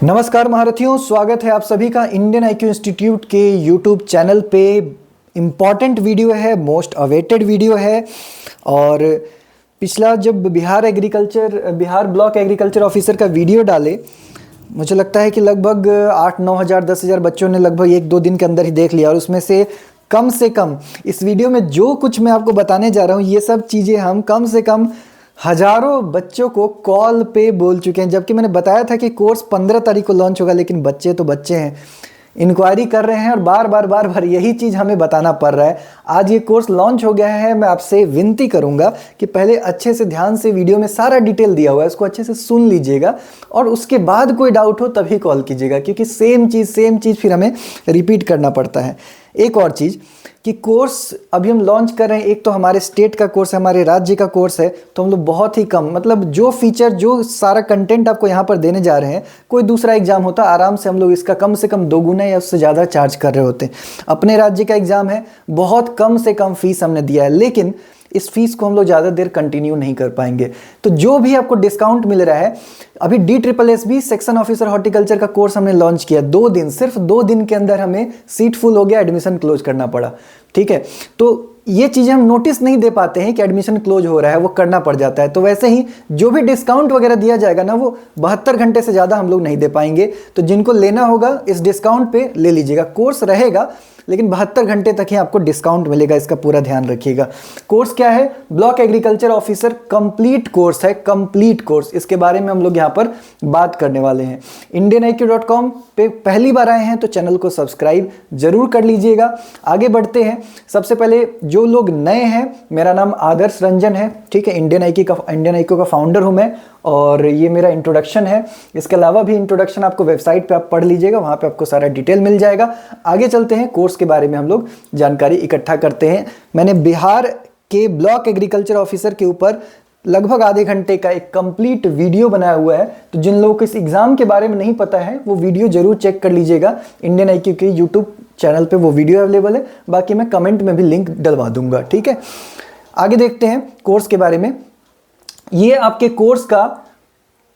नमस्कार महारथियों, स्वागत है आप सभी का इंडियन आईक्यू इंस्टीट्यूट के यूट्यूब चैनल पे। इम्पॉर्टेंट वीडियो है, मोस्ट अवेटेड वीडियो है। और पिछला जब बिहार ब्लॉक एग्रीकल्चर ऑफिसर का वीडियो डाले, मुझे लगता है कि लगभग 8-9 हज़ार 10 हज़ार बच्चों ने लगभग 1-2 दिन के अंदर ही देख लिया। और उसमें से कम इस वीडियो में जो कुछ मैं आपको बताने जा रहा हूँ, ये सब चीज़ें हम कम से कम हजारों बच्चों को कॉल पे बोल चुके हैं। जबकि मैंने बताया था कि कोर्स 15 तारीख को लॉन्च होगा, लेकिन बच्चे तो बच्चे हैं, इंक्वायरी कर रहे हैं और बार बार यही चीज़ हमें बताना पड़ रहा है। आज ये कोर्स लॉन्च हो गया है। मैं आपसे विनती करूंगा कि पहले अच्छे से ध्यान से, वीडियो में सारा डिटेल दिया हुआ है, इसको अच्छे से सुन लीजिएगा और उसके बाद कोई डाउट हो तभी कॉल कीजिएगा, क्योंकि सेम चीज़ फिर हमें रिपीट करना पड़ता है। एक और चीज़ कि कोर्स अभी हम लॉन्च कर रहे हैं, एक तो हमारे स्टेट का कोर्स है, हमारे राज्य का कोर्स है, तो हम लोग बहुत ही कम, मतलब जो फीचर, जो सारा कंटेंट आपको यहाँ पर देने जा रहे हैं, कोई दूसरा एग्जाम होता आराम से हम लोग इसका कम से कम 2 गुना या उससे ज़्यादा चार्ज कर रहे होते। अपने राज्य का एग्जाम है, बहुत कम से कम फीस हमने दिया है, लेकिन इस फीस को हम लोग ज़्यादा देर कंटिन्यू नहीं कर पाएंगे। तो जो भी आपको डिस्काउंट मिल रहा है, अभी DSSB सेक्शन ऑफिसर हॉर्टिकल्चर का कोर्स हमने लॉन्च किया 2 दिन, सिर्फ 2 दिन के अंदर हमें सीट फुल हो गया, एडमिशन क्लोज करना पड़ा। ठीक है, तो ये चीज़ें हम नोटिस नहीं दे पाते हैं कि एडमिशन क्लोज हो रहा है, वो करना पड़ जाता है। तो वैसे ही जो भी डिस्काउंट वगैरह दिया जाएगा ना, वो 72 घंटे से ज़्यादा हम लोग नहीं दे पाएंगे। तो जिनको लेना होगा इस डिस्काउंट पे ले लीजिएगा। कोर्स रहेगा लेकिन 72 घंटे तक ही आपको डिस्काउंट मिलेगा, इसका पूरा ध्यान रखिएगा। कोर्स क्या है? Block agriculture officer complete course है, कंप्लीट कोर्स। इसके बारे में हम लोग यहाँ पर बात करने वाले हैं। indianiq.com पे पहली बार आए हैं तो चैनल को सब्सक्राइब जरूर कर लीजिएगा। आगे बढ़ते हैं। सबसे पहले जो लोग नए हैं, मेरा नाम आदर्श रंजन है, ठीक है। इंडियन आईक्यू का फाउंडर हूँ मैं, और ये मेरा इंट्रोडक्शन है। इसके अलावा भी इंट्रोडक्शन आपको वेबसाइट पे आप पढ़ लीजिएगा, वहाँ पे आपको सारा डिटेल मिल जाएगा। आगे चलते हैं, कोर्स के बारे में हम लोग जानकारी इकट्ठा करते हैं। मैंने बिहार के ब्लॉक एग्रीकल्चर ऑफिसर के ऊपर लगभग आधे घंटे का एक कंप्लीट वीडियो बनाया हुआ है। तो जिन लोगों को इस एग्जाम के बारे में नहीं पता है, वो वीडियो जरूर चेक कर लीजिएगा। इंडियन आईक्यू के यूट्यूब चैनल पे वो वीडियो अवेलेबल है, बाकी मैं कमेंट में भी लिंक डलवा दूंगा, ठीक है। आगे देखते हैं कोर्स के बारे में। ये आपके कोर्स का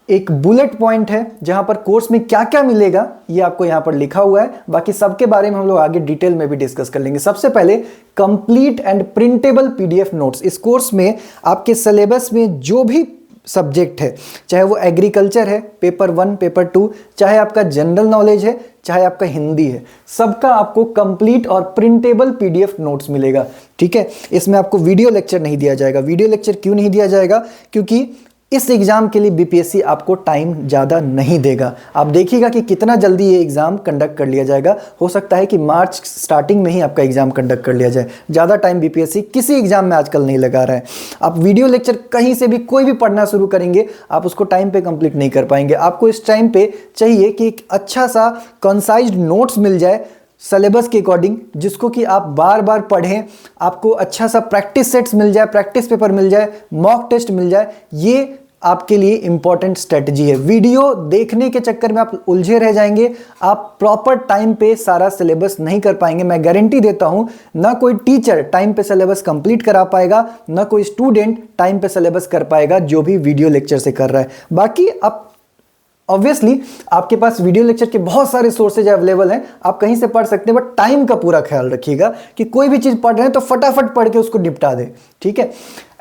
एक बुलेट पॉइंट है, जहां पर कोर्स में क्या क्या मिलेगा ये आपको यहां पर लिखा हुआ है। बाकी सबके बारे में हम लोग आगे डिटेल में भी डिस्कस कर लेंगे। सबसे पहले complete and printable PDF notes. इस कोर्स में आपके सिलेबस में जो भी सब्जेक्ट है, चाहे वो एग्रीकल्चर है, पेपर 1, पेपर 2, चाहे आपका जनरल नॉलेज है, चाहे आपका हिंदी है, सबका आपको कंप्लीट और प्रिंटेबल PDF नोट्स मिलेगा, ठीक है। इसमें आपको वीडियो लेक्चर नहीं दिया जाएगा। वीडियो लेक्चर क्यों नहीं दिया जाएगा? क्योंकि इस एग्जाम के लिए BPSC आपको टाइम ज़्यादा नहीं देगा। आप देखिएगा कि कितना जल्दी ये एग्जाम कंडक्ट कर लिया जाएगा। हो सकता है कि मार्च स्टार्टिंग में ही आपका एग्जाम कंडक्ट कर लिया जाए। ज़्यादा टाइम BPSC किसी एग्जाम में आजकल नहीं लगा रहा है। आप वीडियो लेक्चर कहीं से भी कोई भी पढ़ना शुरू करेंगे, आप उसको टाइम पे कंप्लीट नहीं कर पाएंगे। आपको इस टाइम पे चाहिए कि एक अच्छा सा कंसाइज्ड नोट्स मिल जाए सिलेबस के अकॉर्डिंग, जिसको कि आप बार बार पढ़ें, आपको अच्छा सा प्रैक्टिस सेट्स मिल जाए, प्रैक्टिस पेपर मिल जाए, मॉक टेस्ट मिल जाए। ये आपके लिए इंपॉर्टेंट स्ट्रेटजी है। वीडियो देखने के चक्कर में आप उलझे रह जाएंगे, आप प्रॉपर टाइम पे सारा सिलेबस नहीं कर पाएंगे। मैं गारंटी देता हूं, ना कोई टीचर टाइम पे सिलेबस कंप्लीट करा पाएगा, ना कोई स्टूडेंट टाइम पे सिलेबस कर पाएगा जो भी वीडियो लेक्चर से कर रहा है। बाकी आप ऑब्वियसली आपके पास वीडियो लेक्चर के बहुत सारे सोर्सेज अवेलेबल हैं, आप कहीं से पढ़ सकते हैं, बट टाइम का पूरा ख्याल रखिएगा कि कोई भी चीज़ पढ़ रहे हैं तो फटाफट पढ़ के उसको निपटा दे, ठीक है।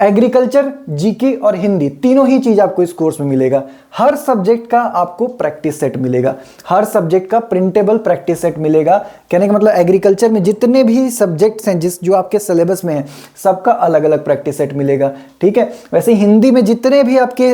एग्रीकल्चर, GK और हिंदी, तीनों ही चीज आपको इस कोर्स में मिलेगा। हर सब्जेक्ट का आपको प्रैक्टिस सेट मिलेगा, हर सब्जेक्ट का प्रिंटेबल प्रैक्टिस सेट मिलेगा। कहने का मतलब एग्रीकल्चर में जितने भी सब्जेक्ट्स हैं जो आपके सिलेबस में हैं, सबका अलग अलग प्रैक्टिस सेट मिलेगा, ठीक है। वैसे हिंदी में जितने भी आपके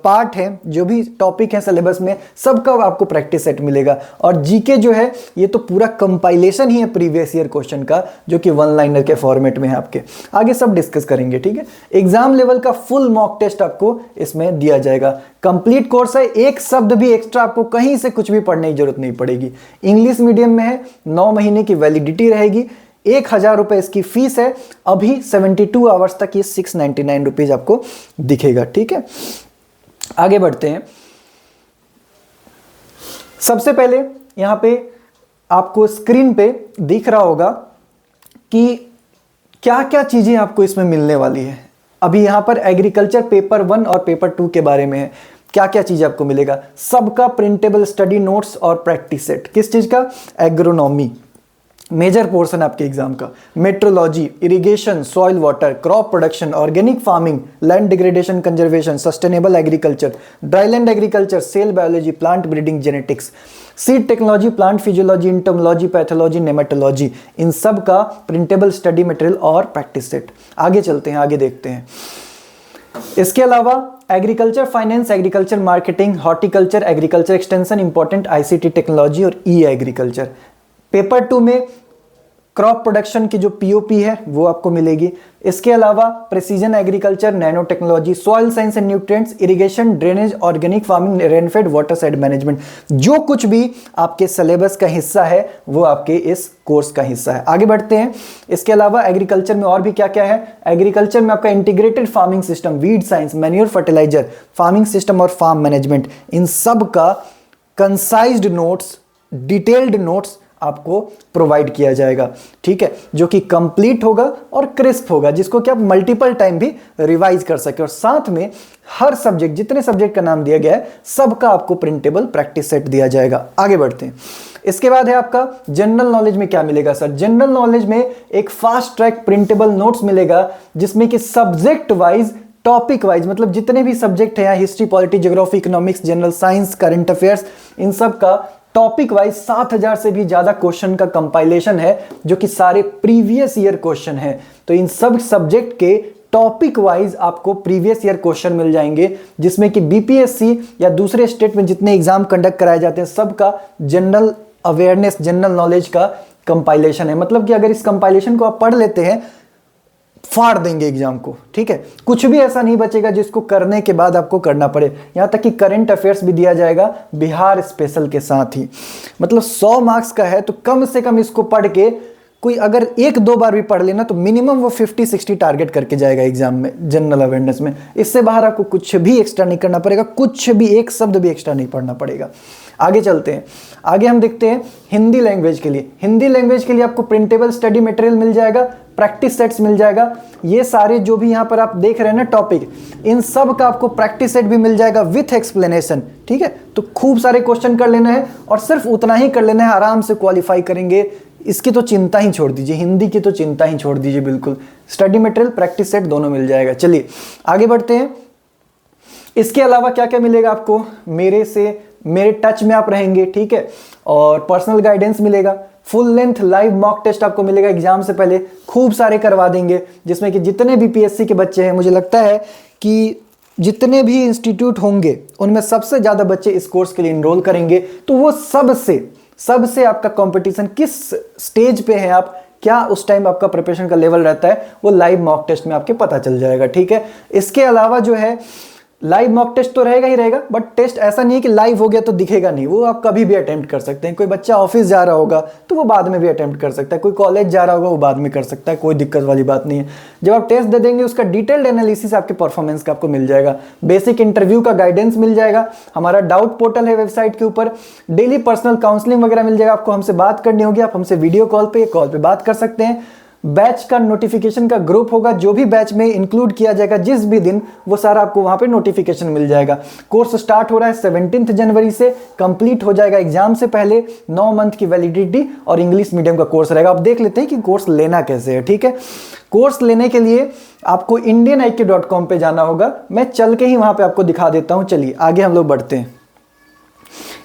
पार्ट हैं, जो भी टॉपिक हैं सिलेबस में, सबका आपको प्रैक्टिस सेट मिलेगा। और GK जो है, ये तो पूरा कंपाइलेशन ही है प्रीवियस ईयर क्वेश्चन का, जो कि 1 लाइनर के फॉर्मेट में है आपके। आगे सब डिस्कस करेंगे, ठीक है। एग्जाम लेवल का फुल मॉक टेस्ट आपको इसमें दिया जाएगा। कंप्लीट कोर्स है, एक शब्द भी एक्स्ट्रा आपको कहीं से कुछ भी पढ़ने की जरूरत नहीं पड़ेगी। इंग्लिश मीडियम में है, 9 महीने की वैलिडिटी रहेगी, 1000 रुपए इसकी फीस है। अभी 72 आवर्स तक ये 699 रुपीज आपको दिखेगा, ठीक है। आगे बढ़ते हैं। सबसे पहले यहां पे आपको स्क्रीन पे दिख रहा होगा कि क्या क्या चीजें आपको इसमें मिलने वाली है। अभी यहां पर एग्रीकल्चर पेपर 1 और पेपर 2 के बारे में है। क्या क्या चीज आपको मिलेगा? सबका प्रिंटेबल स्टडी नोट्स और प्रैक्टिस सेट। किस चीज का? एग्रोनॉमी, मेजर पोर्शन आपके एग्जाम का। Meteorology, irrigation, soil water, crop production, organic farming, land degradation conservation, sustainable agriculture, dryland agriculture, cell biology, plant breeding genetics, seed technology, plant physiology, entomology, pathology, nematology, इन सब का printable study material और practice set. आगे चलते हैं, आगे देखते हैं। इसके अलावा agriculture finance, agriculture marketing, horticulture, agriculture extension, important ICT technology और ई एग्रीकल्चर। पेपर 2 में क्रॉप प्रोडक्शन की जो पीओपी है वो आपको मिलेगी। इसके अलावा precision agriculture, nano technology, soil science and nutrients, irrigation, drainage, organic farming, rainfed, water side management, जो कुछ भी आपके सिलेबस का हिस्सा है वो आपके इस कोर्स का हिस्सा है। आगे बढ़ते हैं। इसके अलावा एग्रीकल्चर में और भी क्या क्या है? एग्रीकल्चर में आपका integrated farming system, weed science, manure fertilizer, farming system और फार्म मैनेजमेंट, इन सब का कंसाइज्ड नोट्स, डिटेल्ड नोट्स आपको प्रोवाइड किया जाएगा, ठीक है, जो कि कंप्लीट होगा और क्रिस्प होगा, जिसको कि आप मल्टीपल टाइम भी रिवाइज कर सके। और साथ में हर सब्जेक्ट, जितने सब्जेक्ट का नाम दिया गया है, सबका आपको प्रिंटेबल प्रैक्टिस सेट दिया जाएगा। आगे बढ़ते हैं। इसके बाद है आपका जनरल नॉलेज में क्या मिलेगा सर? जनरल नॉलेज में एक फास्ट ट्रैक प्रिंटेबल नोट्स मिलेगा, जिसमें कि सब्जेक्ट वाइज, टॉपिक वाइज, मतलब जितने भी सब्जेक्ट है, history, polity, geography, economics, general science, current affairs, इन सब का टॉपिक वाइज 7000 से भी ज्यादा क्वेश्चन का कंपाइलेशन है, जो कि सारे प्रीवियस ईयर क्वेश्चन है। तो इन सब सब्जेक्ट के टॉपिक वाइज आपको प्रीवियस ईयर क्वेश्चन मिल जाएंगे, जिसमें कि बीपीएससी या दूसरे स्टेट में जितने एग्जाम कंडक्ट कराए जाते हैं, सबका जनरल अवेयरनेस, जनरल नॉलेज का कंपाइलेशन है। मतलब कि अगर इस कंपाइलेशन को आप पढ़ लेते हैं, फाड़ देंगे एग्जाम को, ठीक है। कुछ भी ऐसा नहीं बचेगा जिसको करने के बाद आपको करना पड़े। यहां तक कि करंट अफेयर्स भी दिया जाएगा बिहार स्पेशल के साथ ही। मतलब 100 मार्क्स का है, तो कम से कम इसको पढ़ के कोई अगर 1-2 बार भी पढ़ लेना, तो मिनिमम वो 50-60 टारगेट करके जाएगा एग्जाम में, जनरल अवेयरनेस में। इससे बाहर आपको कुछ भी एक्स्ट्रा नहीं करना पड़ेगा, कुछ भी एक शब्द भी एक्स्ट्रा नहीं पढ़ना पड़ेगा। आगे चलते हैं। आगे हम देखते हैं हिंदी लैंग्वेज के लिए। हिंदी लैंग्वेज के लिए आपको प्रिंटेबल स्टडी मटेरियल मिल जाएगा, प्रैक्टिस सेट्स मिल जाएगा। ये सारे जो भी यहाँ पर आप देख रहे हैं ना टॉपिक, इन सब का आपको प्रैक्टिस सेट भी मिल जाएगा विथ एक्सप्लेनेशन, ठीक है। तो खूब सारे क्वेश्चन कर लेना है और सिर्फ उतना ही कर लेना है, आराम से क्वालिफाई करेंगे। इसकी तो चिंता ही छोड़ दीजिए, हिंदी की तो चिंता ही छोड़ दीजिए बिल्कुल। स्टडी मटेरियल, प्रैक्टिस सेट दोनों मिल जाएगा। चलिए आगे बढ़ते हैं। इसके अलावा क्या क्या मिलेगा आपको? मेरे टच में आप रहेंगे, ठीक है, और पर्सनल गाइडेंस मिलेगा। Full length live mock test आपको मिलेगा एग्जाम से पहले, खूब सारे करवा देंगे, जिसमें कि जितने भी पीएससी के बच्चे हैं, मुझे लगता है कि जितने भी इंस्टीट्यूट होंगे उनमें सबसे ज़्यादा बच्चे इस कोर्स के लिए इनरोल करेंगे। तो वो सबसे आपका कंपटीशन किस स्टेज पे है आप, क्या उस टाइम आपका प्रिपरेशन का लेवल रहता है, वो लाइव मॉक टेस्ट में आपके पता चल जाएगा, ठीक है। इसके अलावा जो है लाइव मॉक टेस्ट तो रहेगा ही रहेगा, बट टेस्ट ऐसा नहीं है कि लाइव हो गया तो दिखेगा नहीं, वो आप कभी भी अटेम्प्ट कर सकते हैं। कोई बच्चा ऑफिस जा रहा होगा तो वो बाद में भी अटेम्प्ट कर सकता है, कोई कॉलेज जा रहा होगा वो बाद में कर सकता है, कोई दिक्कत वाली बात नहीं है। जब आप टेस्ट दे देंगे उसका डिटेल्ड एनालिसिस आपके परफॉर्मेंस का आपको मिल जाएगा, बेसिक इंटरव्यू का गाइडेंस मिल जाएगा, हमारा डाउट पोर्टल है वेबसाइट के ऊपर, डेली पर्सनल काउंसलिंग वगैरह मिल जाएगा। आपको हमसे बात करनी होगी, आप हमसे वीडियो कॉल पे बात कर सकते हैं। बैच का नोटिफिकेशन का ग्रुप होगा, जो भी बैच में इंक्लूड किया जाएगा जिस भी दिन, वो सारा आपको वहां पे नोटिफिकेशन मिल जाएगा। कोर्स स्टार्ट हो रहा है 17 जनवरी से, कंप्लीट हो जाएगा एग्जाम से पहले। 9 मंथ की वैलिडिटी और इंग्लिश मीडियम का कोर्स रहेगा। अब देख लेते हैं कि कोर्स लेना कैसे है, ठीक है। कोर्स लेने के लिए आपको indianiq.com पे जाना होगा, मैं चल के ही वहां पे आपको दिखा देता हूं। चलिए आगे हम लोग बढ़ते हैं।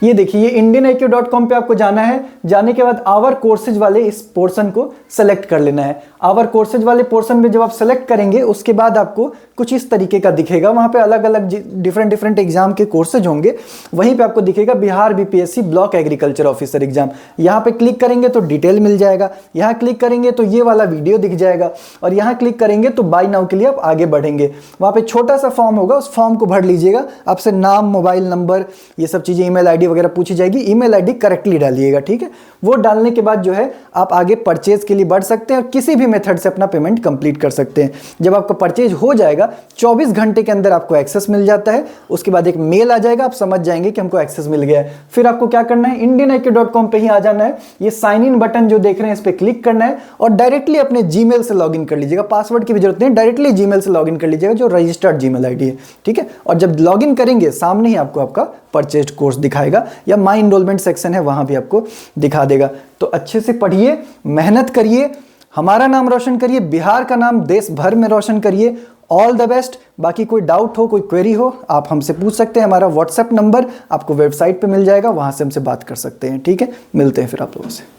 ये देखिए indianiq.com पे आपको जाना है। जाने के बाद आवर कोर्सेज वाले इस पोर्शन को सेलेक्ट कर लेना है। आवर कोर्सेज वाले पोर्शन में जब आप सेलेक्ट करेंगे, उसके बाद आपको कुछ इस तरीके का दिखेगा। वहां पे अलग अलग डिफरेंट एग्जाम के कोर्सेज होंगे। वहीं पे आपको दिखेगा Bihar BPSC block agriculture officer exam. यहाँ पे क्लिक करेंगे तो डिटेल मिल जाएगा, यहाँ क्लिक करेंगे तो ये वाला वीडियो दिख जाएगा, और यहाँ क्लिक करेंगे तो बाय नाउ के लिए आप आगे बढ़ेंगे। वहाँ पे छोटा सा फॉर्म होगा, उस फॉर्म को भर लीजिएगा। आपसे नाम, मोबाइल नंबर, ये सब चीजें, ईमेल आईडी वगैरह पूछी जाएगी, ईमेल आईडी करेक्टली डालिएगा, ठीक है। वो डालने के बाद जो है आप आगे परचेज के लिए बढ़ सकते हैं और किसी भी मेथड से अपना पेमेंट कंप्लीट कर सकते हैं। जब आपका परचेज हो जाएगा 24 घंटे के अंदर आपको एक्सेस मिल जाता है, उसके बाद एक मेल आ जाएगा, आप समझ जाएंगे कि हमको एक्सेस मिल गया है। फिर आपको क्या करना है, indianiq.com पे ही आ जाना है, ये साइन इन बटन जो देख रहे हैं इस पे क्लिक करना है और डायरेक्टली अपने जीमेल से लॉगिन कर लीजिएगा। पासवर्ड की भी जरूरत नहीं, डायरेक्टली जीमेल से लॉगिन कर लीजिएगा जो रजिस्टर्ड जीमेल आईडी है, ठीक है। और जब लॉगिन करेंगे सामने ही आपको आपका परचेज कोर्स दिखाएगा या माई इनरोलमेंट सेक्शन है वहां भी आपको दिखा देगा। तो अच्छे से पढ़िए, मेहनत करिए, हमारा नाम रोशन करिए, बिहार का नाम देश भर में रोशन करिए। All the best. बाकी कोई डाउट हो, कोई क्वेरी हो, आप हमसे पूछ सकते हैं। हमारा व्हाट्सएप नंबर आपको वेबसाइट पे मिल जाएगा, वहां से हमसे बात कर सकते हैं, ठीक है। मिलते हैं फिर आप लोगों से।